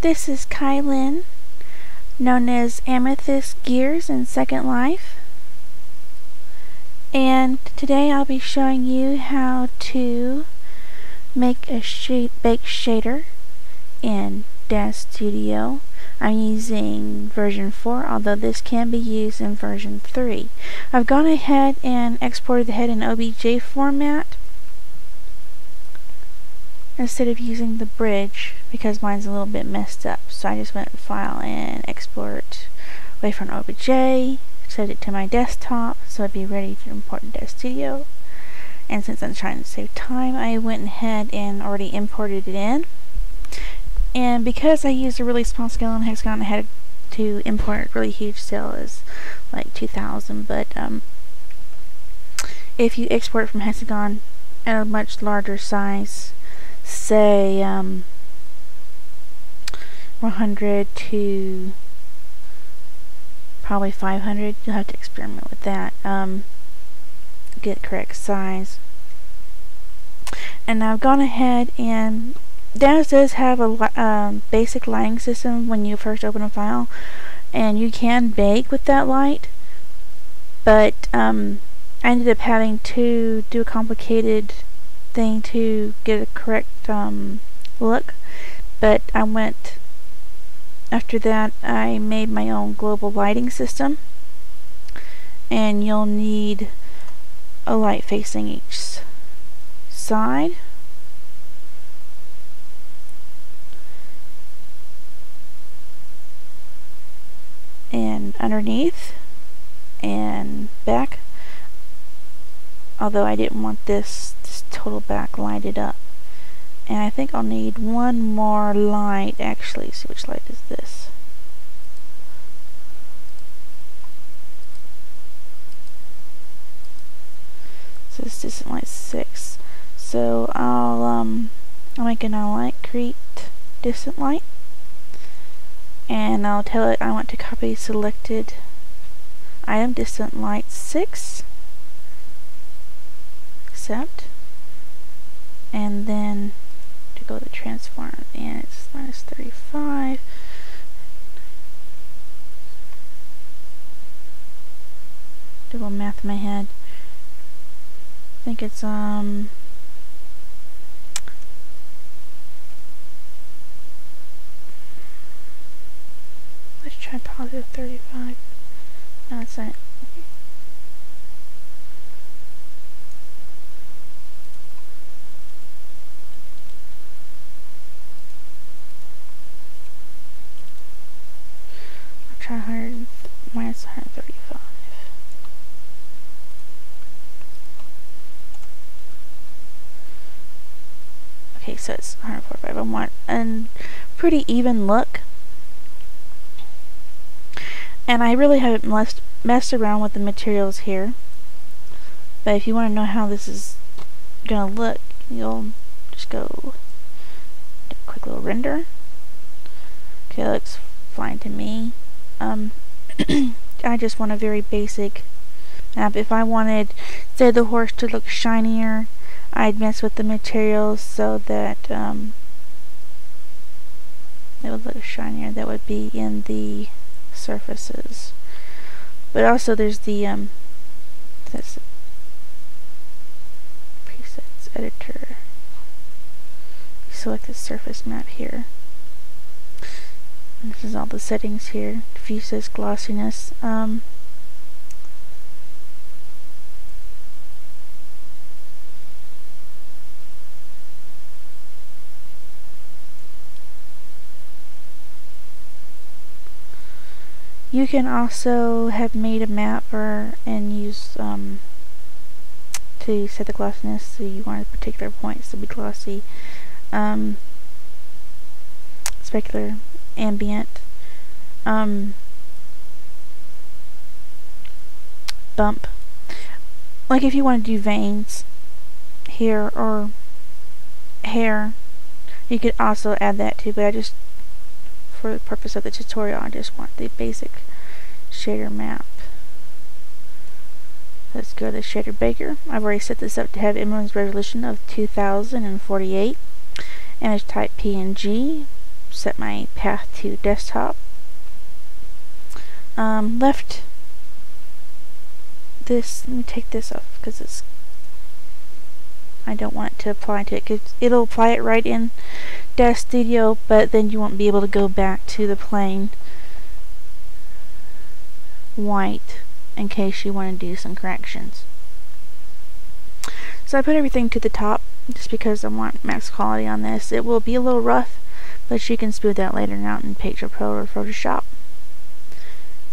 This is Kylin, known as Amethyst Gears in Second Life, and today I'll be showing you how to make a bake shader in Daz Studio. I'm using version 4, although this can be used in version 3. I've gone ahead and exported the head in OBJ format instead of using the bridge because mine's a little bit messed up. So I just went File and Export away from OBJ, set it to my desktop so it'd be ready to import in Daz Studio. And since I'm trying to save time, I went ahead and already imported it in. And because I used a really small scale on Hexagon, I had to import a really huge scale, is like 2000. But if you export it from Hexagon at a much larger size, say 100 to probably 500, you'll have to experiment with that. Get the correct size. And I've gone ahead and Daz does have a basic lighting system when you first open a file, and you can bake with that light, but I ended up having to do a complicated thing to get a correct look. But after that I made my own global lighting system, and you'll need a light facing each side. And underneath and back, although I didn't want this total back lighted up. And I think I'll need one more light, actually. See, which light is this? So this isn't light 6. So I'll make a light, create distant light, and I'll tell it I want to copy selected item, distant light 6, accept, and then to go to transform, and it's -35. Do a little math in my head. I think it's let's try positive 35. No, that's not it. Okay. I'll try 100 minus 135. Okay, so it's 145. I want a pretty even look. And I really haven't messed around with the materials here, but if you want to know how this is gonna look, you'll just go do a quick little render. Okay, that looks fine to me. I just want a very basic map. If I wanted, say, the horse to look shinier, I'd mess with the materials so that it would look shinier. That would be in the surfaces. But also there's the this presets editor. Select the surface map here. And this is all the settings here. Diffuseness, glossiness. You can also have made a map and use to set the glossiness, so you want a particular points to be glossy. Specular, ambient, bump. Like if you want to do veins here or hair, you could also add that too, but I just, for the purpose of the tutorial, I just want the basic shader map. Let's go to Shader Baker. I've already set this up to have image resolution of 2048. Image type PNG. set my path to desktop. Left this, let me take this off because I don't want it to apply to it, because it'll apply it right in Daz Studio, but then you won't be able to go back to the plain white in case you want to do some corrections. So I put everything to the top just because I want max quality on this. It will be a little rough, but you can smooth that later out in Picture Pro or Photoshop.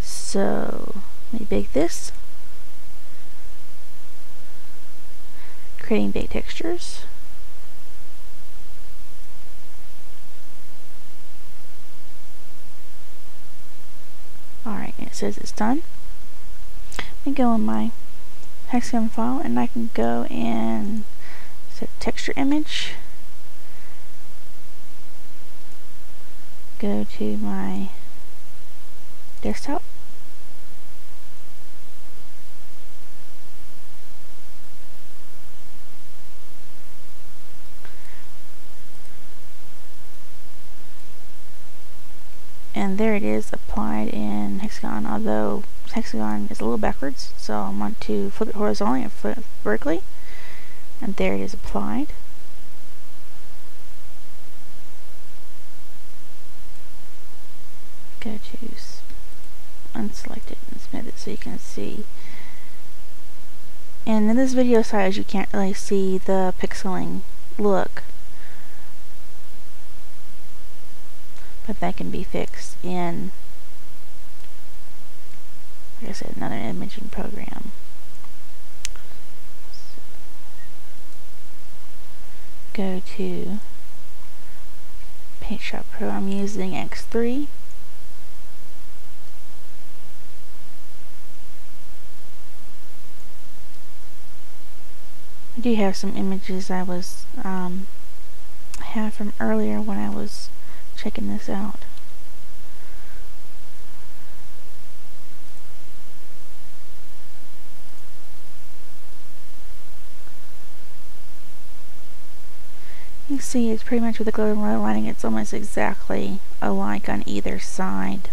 So let me bake this. Creating bake textures. Alright, it says it's done. Let me go in my Hexagon file and I can go and set texture image. Go to my desktop. And there it is, applied in Hexagon, although Hexagon is a little backwards, so I want to flip it horizontally and flip it vertically. And there it is applied. Go to unselect it and smooth it so you can see. And in this video size, you can't really see the pixeling look, but that can be fixed in, like I said, another imaging program. So go to PaintShop Pro. I'm using X3. I do have some images I was had from earlier when I was checking this out. You can see it's pretty much with the glow lighting, it's almost exactly alike on either side.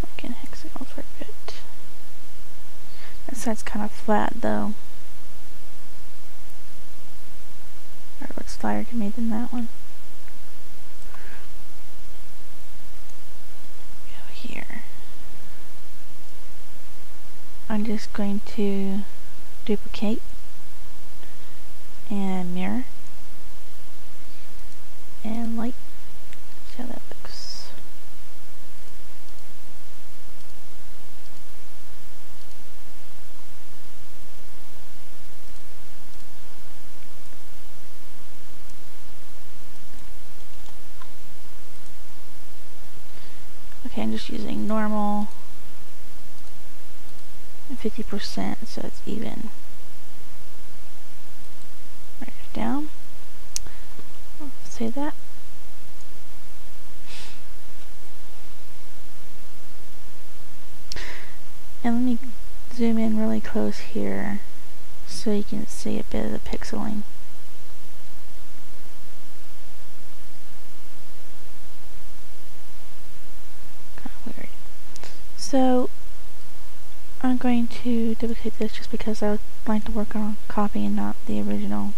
Look in Hexagon for a bit. That side's kind of flat though. Or it looks flatter to me than that one. Here. I'm just going to duplicate and mirror and light. See how that looks. Okay, I'm just using normal 50% so it's even. Write it down. I'll say that. And let me zoom in really close here so you can see a bit of the pixeling. So I'm going to duplicate this just because I would like to work on a copy and not the original,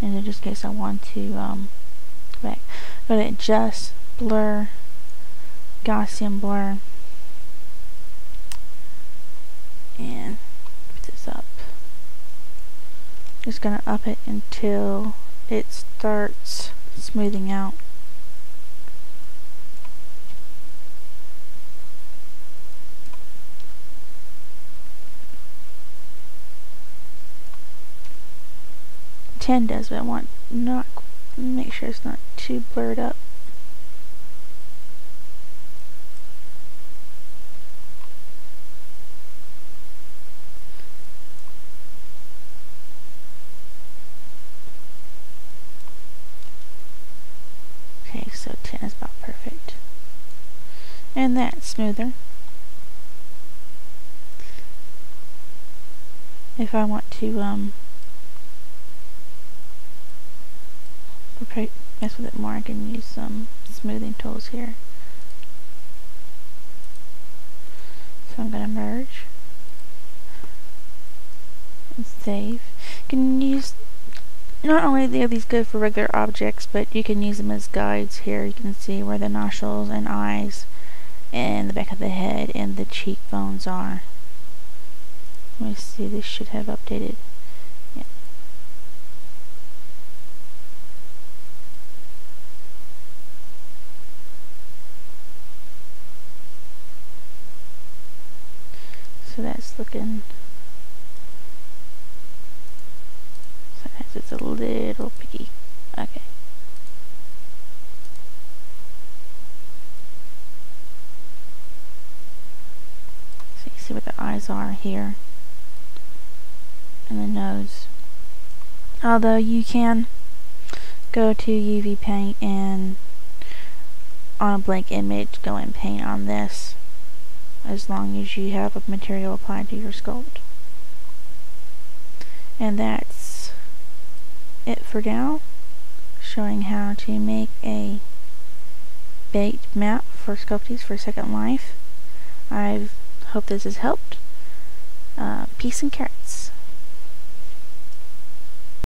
and in just case I want to go to adjust, blur, Gaussian blur, and put this up. Just gonna up it until it starts smoothing out. Does, but I want not make sure it's not too blurred up. Okay, so 10 is about perfect, and that's smoother. If I want to mess with it more, I can use some smoothing tools here. So I'm going to merge and save. You can use, not only are these good for regular objects, but you can use them as guides here. You can see where the nostrils and eyes and the back of the head and the cheekbones are. Let me see, this should have updated. Yeah. So that's looking, sometimes it's a little picky. Okay. So you see what the eyes are here. And the nose. Although you can go to UV paint and on a blank image go and paint on this, as long as you have a material applied to your sculpt. And that's it for now, showing how to make a baked map for Sculpties for Second Life. I hope this has helped. Peace and carrots.